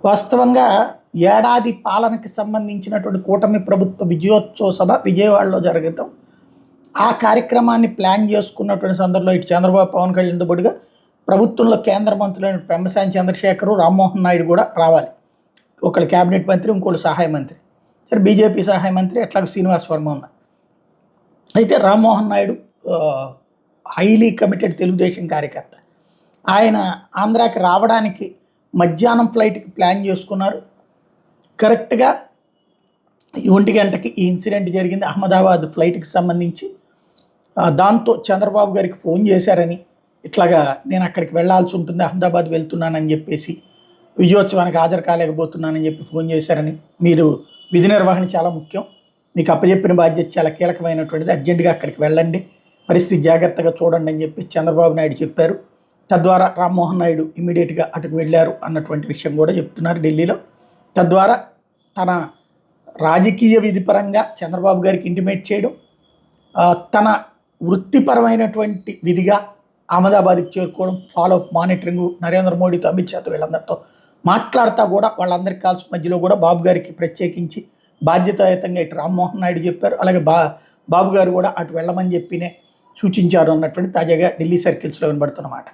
వాస్తవంగా ఏడాది పాలనకి సంబంధించినటువంటి కూటమి ప్రభుత్వ విజయోత్సవ సభ విజయవాడలో జరగటం, ఆ కార్యక్రమాన్ని ప్లాన్ చేసుకున్నటువంటి సందర్భంలో ఇటు చంద్రబాబు, పవన్ కళ్యాణ్‌తో పాటుగా ప్రభుత్వంలో కేంద్ర మంత్రులైన పెమ్మసాని చంద్రశేఖరు, రామ్మోహన్ నాయుడు కూడా రావాలి. ఒకళ్ళు క్యాబినెట్ మంత్రి, ఇంకోళ్ళు సహాయ మంత్రి. సరే, బీజేపీ సహాయ మంత్రి ఎట్లాగో శ్రీనివాస్ వర్మ ఉన్నారు. అయితే రామ్మోహన్ నాయుడు హైలీ కమిటెడ్ తెలుగుదేశం కార్యకర్త. ఆయన ఆంధ్రాకి రావడానికి మధ్యాహ్నం ఫ్లైట్కి ప్లాన్ చేసుకున్నారు. కరెక్ట్‌గా 1 గంటకి ఈ ఇన్సిడెంట్ జరిగింది అహ్మదాబాద్ ఫ్లైట్కి సంబంధించి. దాంతో చంద్రబాబు గారికి ఫోన్ చేశారని, ఇట్లాగా నేను అక్కడికి వెళ్ళాల్సి ఉంటుంది, అహ్మదాబాద్ వెళ్తున్నానని చెప్పేసి, విజయోత్సవానికి హాజరు కాలేకపోతున్నానని చెప్పి ఫోన్ చేశారని, మీరు విధి నిర్వహణ చాలా ముఖ్యం, మీకు అప్పచెప్పిన బాధ్యత చాలా కీలకమైనటువంటిది, అర్జెంటుగా అక్కడికి వెళ్ళండి, పరిస్థితి జాగ్రత్తగా చూడండి అని చెప్పి చంద్రబాబు నాయుడు చెప్పారు. తద్వారా రామ్మోహన్ నాయుడు ఇమీడియట్గా అటుకు వెళ్ళారు అన్నటువంటి విషయం కూడా చెప్తున్నారు ఢిల్లీలో. తద్వారా తన రాజకీయ విధిపరంగా చంద్రబాబు గారికి ఇంటిమేట్ చేయడం, తన వృత్తిపరమైనటువంటి విధిగా అహ్మదాబాద్కి చేరుకోవడం, ఫాలో అప్ మానిటరింగ్ నరేంద్ర మోడీతో, అమిత్ షాతో వీళ్ళందరితో మాట్లాడుతూ కూడా వాళ్ళందరికీ కాల్స్ మధ్యలో కూడా బాబు గారికి ప్రత్యేకించి బాధ్యతాయుతంగా ఇటు రామ్మోహన్ నాయుడు చెప్పారు. అలాగే బాబు గారు కూడా అటు వెళ్ళమని చెప్పినే సూచించారు అన్నటువంటి తాజాగా ఢిల్లీ సర్కిల్స్లో వినబడుతున్నమాట.